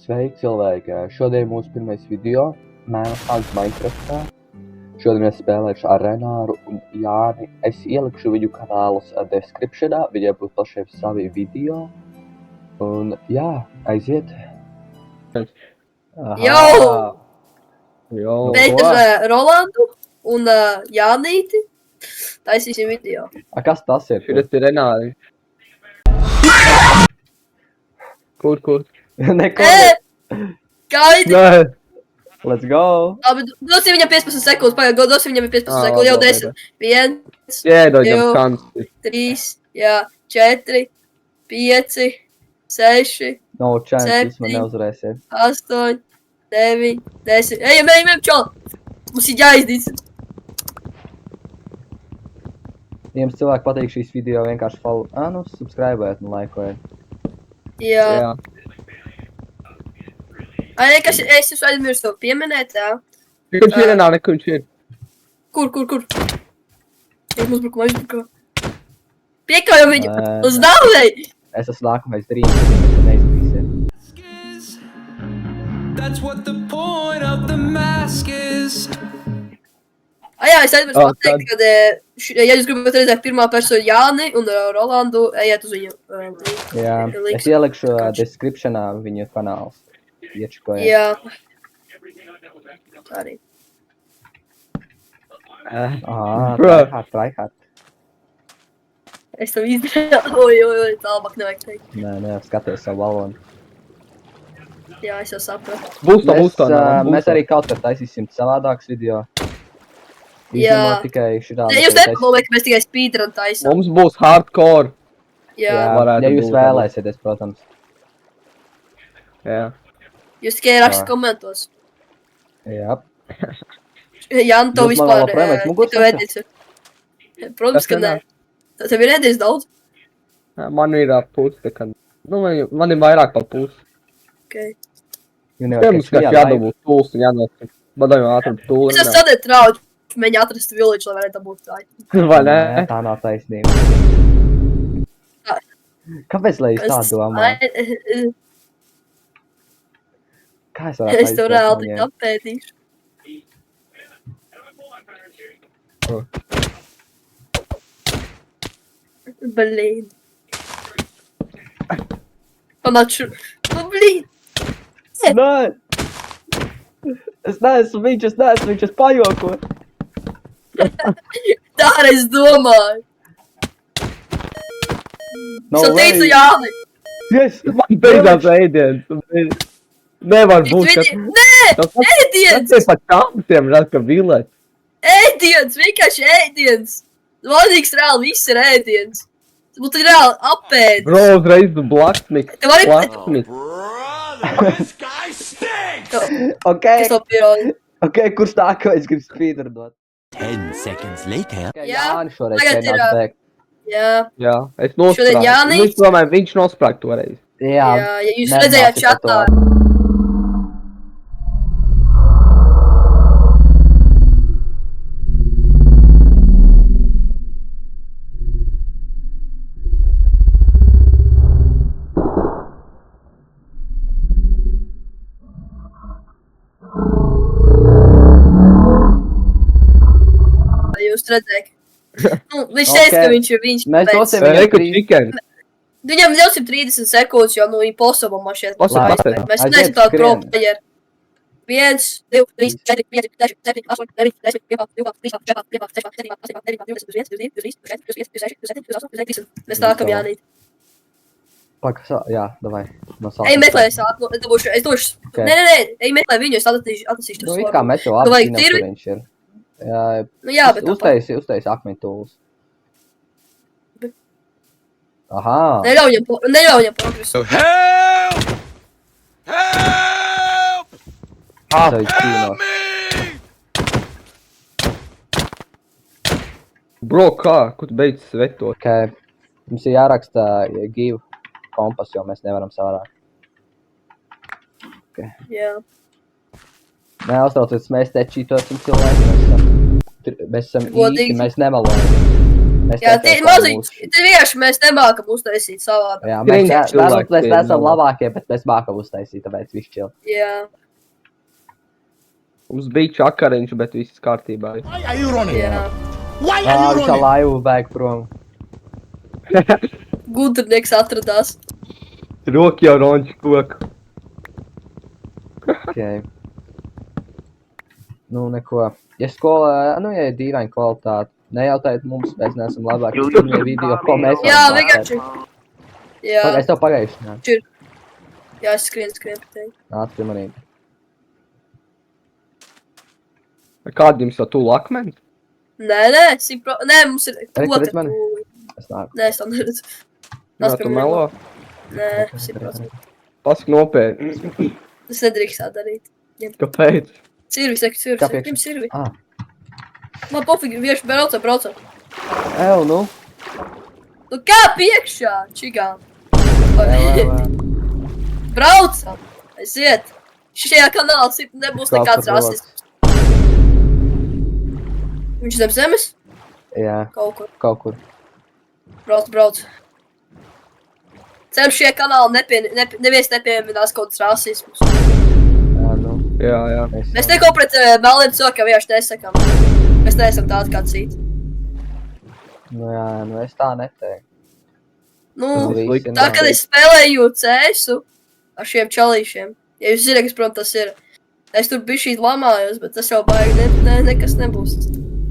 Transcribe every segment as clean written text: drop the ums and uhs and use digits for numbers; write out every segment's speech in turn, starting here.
Sveiki, cilvēki! Šodien mūsu pirmais video Manhunt Minecraftā. Šodien mēs spēlēšu ar Renāru un Jāni. Es ielikšu viņu kanālus descriptionā, viņiem būs pašiem savi video. Un jā, aiziet! Jo! Beidz Rolandu un Jānīti taisīsim video. Kas tas ir? Šitas ir Renāri. Kur? Neko! Gaidi! Nē! Let's go! Labi, dosim viņam 15 sekundes, pagaid, dosim viņam 15 sekundes, jau 10. 1, Iedod jam 2, šansi. 3, jā, 4, 5, 6, No chance, jūs man 7. neuzvarēsiet. 8, 9, 10. Ejam, čau! Mums ir jāizdīs. Ja jums cilvēki patīk šīs video, vienkārši follow, subscribēt un likeojiet. Jā. Ai, kas es jūs aizmirstu to pieminēt, jā. Viņš ir Renāri, kur viņš ir? Kur? Es uzbrukuma. Piekāju viņu! Uz dāvai! Es esmu nākamais drīz, neizdarīsiet. That's what the point of the mask is. Jā, es aizmirstu pateikt, kad, ja jūs gribat redzēt pirmā persona Jāni un Rolandu, ejiet uz viņu. Jā, es ielikšu descriptionā viņu kanāls. Iečikojiet. Jā. Arī. Tryhard. Es tam izdarīju. Oj, tālāk nevajag teikt. Nē, skaties savu balonu. Jā, es jau sapratu. Būs to. Mēs arī kaut kā taisīsim savādāks video. Jā. Tikai šitā. Jūs nepadomājat, ka mēs tikai speedrun taisam. Mums būs hardcore. Jā. Ja jūs vēlēsieties, protams. Jā. Jūs tikai rakst komentos. Jā. Jāni, to Jūs man vispār vēl projām muguras tev ēdīs. Protams, ka nē. Tev ir ēdīs daudz? Man ir pusi, tā kā... man ir vairāk par pusi. Okay. Pirms, ka jādabūt tūls un jānāk. Badājumā ātrum tūli. Es esmu sadēt trauģi, mēģi atrast village, lai varētu dabūt tā. Vai nē? Tā nav taisnība. Kāpēc, lai jūs tā domājat? Kā es varētu Es tev reāli tik apētīšu. Blīn. Panāču. Blīn. Nē! Es neesmu viņš, es pajokoju. Tā arī es domāju. Es jau teicu Jāni. Yes! Man beidzās ēdiens. Nevar būt, ka... Nē! Ēdiens! Tas ir pat kampusiem, rād, ka vilēt. Ēdiens! Vienkārši ēdiens! Vadīgs reāli viss ir ēdiens. Tas būtu reāli apēdis. Bro, uzreiz tu blaksnik. Tev arī... This guy stinks! Kas to pierādi? Ok, kurš tā, ka es gribu speedrunot? 10 seconds later. Jāni šoreiz tagad ir, mēģināt bēgt. Jā. Jā, es nosprāgu. Šodien Jānis? Es domāju, viņš nosprāgu toreiz. Jā, Ja jūs redzējāt čatā. Jūs redzējāt. Viņš teica, ka viņš Mēs dosim Reku chicken. Viņam 230 sekundes, jo, impossible man šeit. Possible. Mēs neesam tādu pro player. 1, 2, 3, 4, 5, 6, 7, 8, 9, 10, 11, 12, 13, 14, 15, 16, 17, 18, 19, 20, 21, 22, 23, 24, 25, 26, 27, 28, 29, 30. Mēs nākam Jānīt. Jā, davai. Ej, meklē, es došu. Nē, ej, meklē viņu, es atlasīšu Nu, to it kā mēs jau Tu vajag apzinām, tirvi? kur viņš ir. Jā, bet Uztaisi akmeņtūlus. Aha. neļauj viņam progresu. Help! Help! Help me! Bro, kā? Kur tu beidz svetot? Ok. Mums ir jāraksta give kompas, jo mēs nevaram savādāk. Jā. Neuztraucies, mēs te čītosim cilvēku. Mēs esam īsti, Godīgi. mēs nemelojam. Mēs Jā, netaisām maziņi, mūsu- tieši mēs nemākam uztaisīt savādā. Jā, Skriņķi mēs cilvēki neesam nav. labākie, bet mēs mākam uztaisīt, tāpēc viss čil. Jā, Mums bija čakariņš, bet viss kārtībā. Why are you running? jā. Why are you Viņš ar running? laivu bēg prom. Gudrnieks atradās. Roki jau ronči koku. Okay. Nu, neko. Ja skolā, nu, ja ir dīvaina kvalitāte, nejautājiet mums, mēs neesam labāki. Pirmie video, ko mēs Jā, varam vienkārši. pateikt. Jā, Es tev pagaišu, jā, es skrienu pa tevi. nāc pie manīm. Kāda jums jau tūl akmeni? Nē, nē, mums ir redz mani? Es nāku. Nē, es to neredzu. Jā, tu melo. Nē, 100%. Pasak nopietni. Es nedrīkst tā darīt. Kāpēc? Sirvi, saka, sirvi, Kā saka, priekšā? sirvi. Ah, Man pofīgi, vienkārši braucam. ev, nu. Nu kā piekšā, čigām? Ev. Braucam, aiziet. Šajā kanālā nebūs Kāds nekāds par rasisms. Viņš zem zemes? Jā, Kaut kur. kaut kur. Brauc. Ceru šajā kanālā neviens nepieminās kaut kāds rasismus. Jā, nu. Jā. Mēs neko pret melniem cilvēkiem vienkārši nesakām. Mēs neesam tādi kā citi. Nu jā, nu es tā neteiktu. Nu, Tas visi tā, kad es spēlēju CS-u ar šiem čalīšiem, ja jūs zināt, kas, protams, tas ir, es tur bišķīt lamājos, bet tas jau baigi nekas nebūs.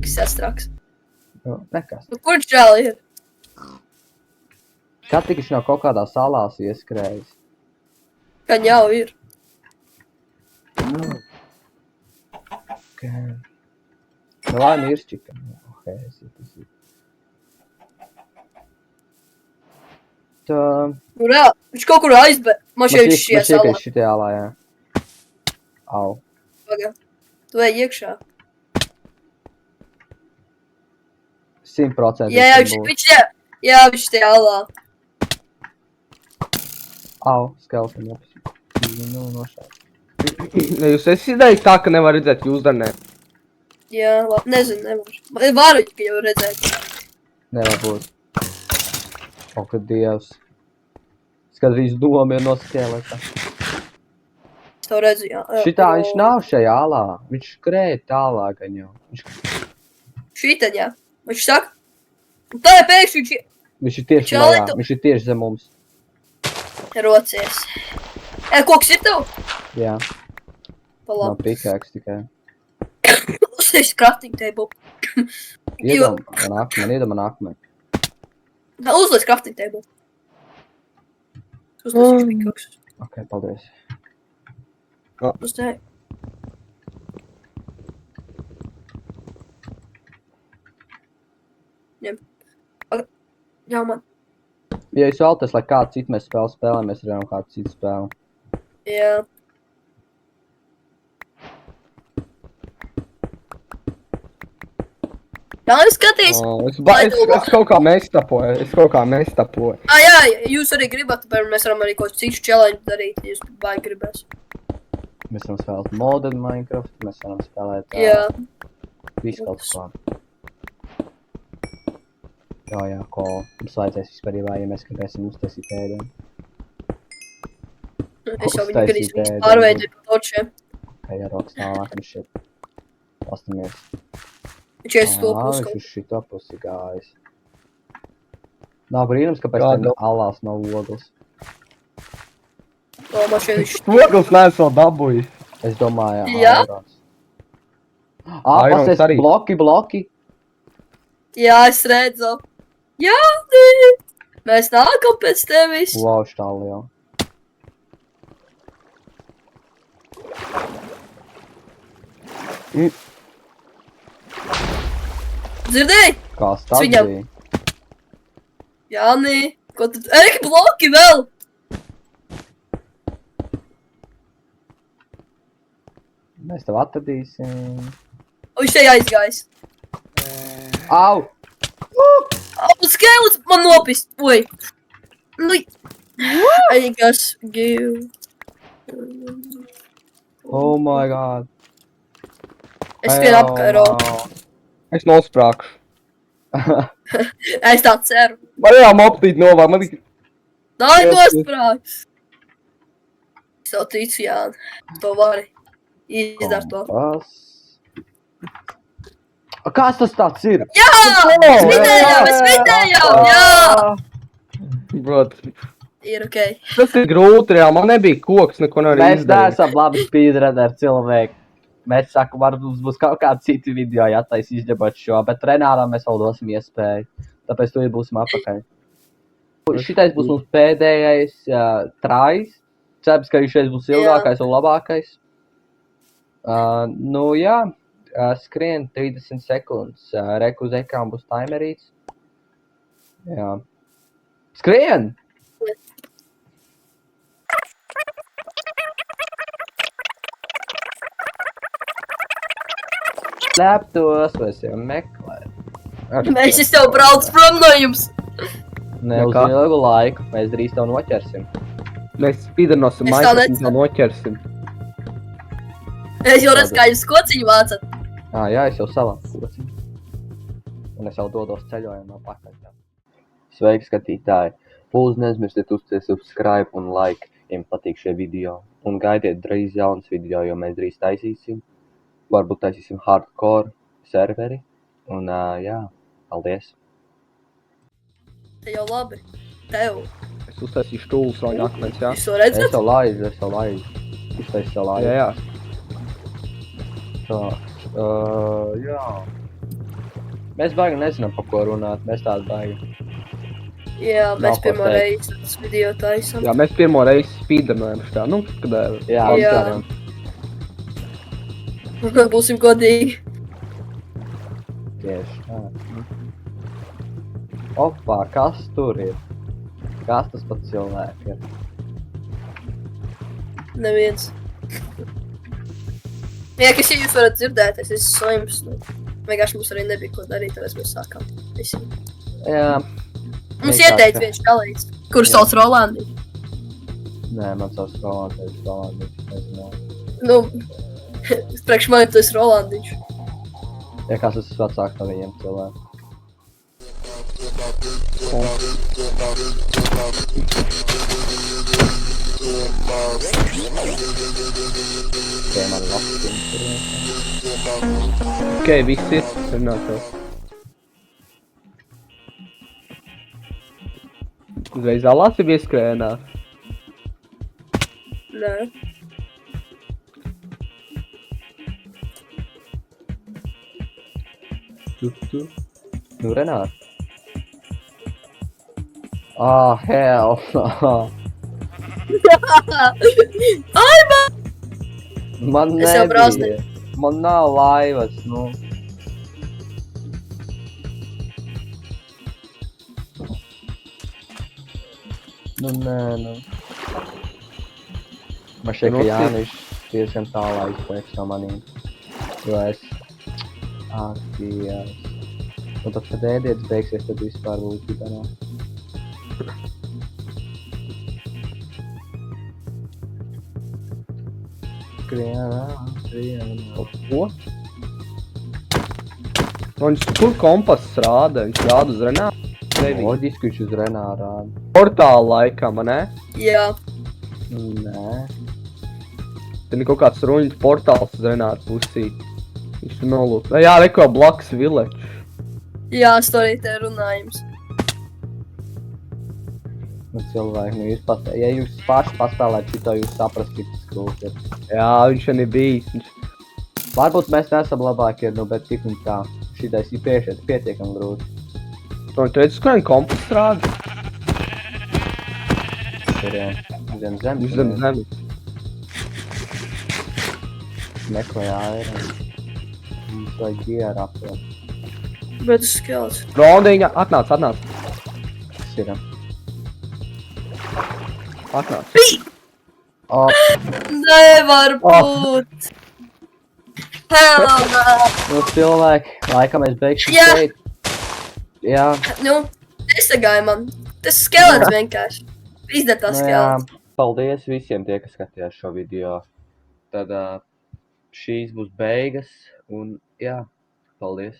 Kas jāstraks. Nu, nekas. Nu, kur čali ir? Kad tik viņš nav kaut kādā salās ieskrējis? Kad jau ir. Okay. Nu, lai miršķika. Okay, es. Tā... Nu, reāli, viņš kaut kur man šeit šie salā. Šitie ālā, jā. Au. Paga. Tu ej iekšā. 100% Jā, viņš tie alā. Au, skelpini. Nu, nošādi. Jūs esat izdarījis tā, ka nevar redzēt jūsdarnē. Jā, labi, nezinu, nevar. Varu, ka jau redzēt. Nevar būt. O, kad dievs. Skatījis domu ir noskēlētā. Es to redzu, jā. Šitā viņš nav šajā ālā. Viņš skrēja tālāk gan jau. Šītaņ, jā. Viņš saka. Un tā ir pēkšņi viņš Viņš ir tieši Čali lejā. tu- Viņš ir tieši zem mums. rocies. Koks ir tev? Jā, Pa nav labi. pikēks tikai. Uztais crafting table. Iedam man akmeni. Uzliec crafting table. Uzliec viņš pikāks. Ok, paldies. Uzliec. Ņem. Jā, man. Ja jūs vēlaties, lai kāds cits mēs spēlējam, mēs varam kādu citu spēli. Jā. Jā, es skatījos. Es kaut kā mestapoju. Jā, jūs arī gribat, bet mēs varam arī kaut citu challenge darīt, ja jūs baigi gribēs. Mēs varam spēlēt Modern Minecraft, mēs varam spēlēt Jā. visu kaut ko. Jā, ko mums vajadzēs vispārībā, ja mēs gribēsim uztaisīt ēdienu. Es jau viņu Uztaisīt gadīs viņus ēdienu. pārveidoju pa točiem. Kā jāroks tālāk, viņš šeit. Pastamies. Viņš ies to Viņš pusi. uz šito pusi gājis. Nav brīnums, kāpēc Kāda? tam alās nav ogles. Man šeit viņš... Ogles neesmu vēl dabūjis. Es domāju, Jā? Irons. Irons Pasies, arī. bloki. Jā, es redzu. Jā, nē. Mēs nākam pēc tevis. Wow, štāli jau. Dzirdēji? Kā Viņam- stabdī. Jā, nē. Ko tad? Eki, bloki vēl! Mēs tev atradīsim. O, viņš te aizgājis. Au! Skelets man nopist. Oi. Nu. I guess give. Oh my god. Es skrienu apkārt. Es nosprākšu. Es tā ceru. Man jā, moptīt novāk, man tik... Nāj Jā, nost prāks. Es tev ticu, Jāni. To vari. Izdar to. Kas tas tāds ir? Jā! Mēs vidējām! Jā! Brot, Ir okei. tas ir grūti, reāli, man nebija koks, neko nevar Mēs izdarīt. neesam labi speedrunner cilvēki. Mēs sakam, varbūt mums būs kaut kādi citi video jātais izģebot šo, bet Renāram mēs vēl dosim iespēju. Tāpēc tu būsim apakaļ. Šitais būs mums pēdējais trais. Cerams, ka viņš šeit būs ilgākais un labākais. Nu jā, skrien 30 sekundes. Reku uz ekrāna būs timerīts. Jā. Skrien! Slēptos, vai es jau meklēju. Mēs es tev brauc prom no jums. Ne uz Nekā. ilgu laiku, mēs drīz tev noķersim. Mēs speedrunosim Es tā Minecraft un neceru. tā noķersim. Es jau redzu, kā jūs kociņu vācat. Jā, es jau savācu kociņu. Un es jau dodos ceļojumā pakaļ. Sveiki, skatītāji! Lūdzu, neaizmirstiet uzspiest subscribe un like, ja jums patīk šie video. Un gaidiet drīz jaunas video, jo mēs drīz taisīsim. Varbūt taisīsim hardcore serveri. Un jā, paldies! Te jau labi. Tev. Es uztaisīšu tūlus vēl akmens, jā? Jūs to redzat? Es jau laidu. Iztais jau laidu. Jā. Tā. Jā. Mēs baigi nezinām, pa ko runāt. Mēs tādu baigi. Jā, mēs Nav ko pirmo teikt. reizi tas video taisam. Jā, mēs pirmo reizi speedrunojam šitā, nu, kad... Jā, Jā. uzdarām. Būsim godīgi. Tieši tā. Opā, kas tur ir? Kas tas pat cilvēki ir? Neviens. Jā, kas jūs varat dzirdēt, es esmu slims. Nu. Vienkārši mums arī nebija ko darīt, tāpēc mēs sākām. Visi. Jā. Mums Vienkārši. ieteica viens čalīts, kurš sauc Rolandi. Nē, man savs Rolandis, nezinu. Nu, priekš mani tu esi Rolandiņš. Ja kāds esmu vecāks no viņiem cilvēkiem. Tikai man labs Ok, viss ir, runāt tev. Uzreiz alās ir ieskrēnā. Nē. Nu, Renāt. Ah, hell no. Ai, Man Es jau braucu. nebija. Man nav laivas, nu. Nu, nē, nu. Man šķiet, ka Nu, Jānis diezgan tālā izpēks no manīm. Jo es... Ak, Dievs. Un tad, kad ēdietis beigsies, tad vispār būs ģimenā. Skrienā. Ko? Viņš kur kompass rāda? Viņš rāda uz Renāru? Loģiski viņš uz Renāru rāda. Portāla laikam, ne? jā. Nē. Tad ir kaut kāds ruņas portāls uz Renāru pusī. Viņš tur nolūk. Jā, reko Blacks Village. Jā, es to arī te runājums. Nu, cilvēki, nu jūs pat... Ja jūs paši paspēlēt šito, jūs saprast, cik tas grūti ir. Jā, viņš arī bijis. Varbūt mēs neesam labākie, nu, bet tik un tā. Šitais ir pietiekami grūti. Tu redzi, kur viņa kompass rāda? Tur, jā, zem zemes. Viņš zem zemes. Meklē āri. Mums vajag gierā, protams. Bet tas skelts. Rondiņa, atnāc. Tas ir. Atnāc. O, Nevar būt. Hell no. nu, cilvēki, laikam mēs beigsim Jā. šeit. Jā, Nu, nesagāja man. Tas skelets vienkārši. Izdara tā nu jā. skelets. Paldies visiem tie, kas skatījās šo video. Tad šīs būs beigas un jā, paldies.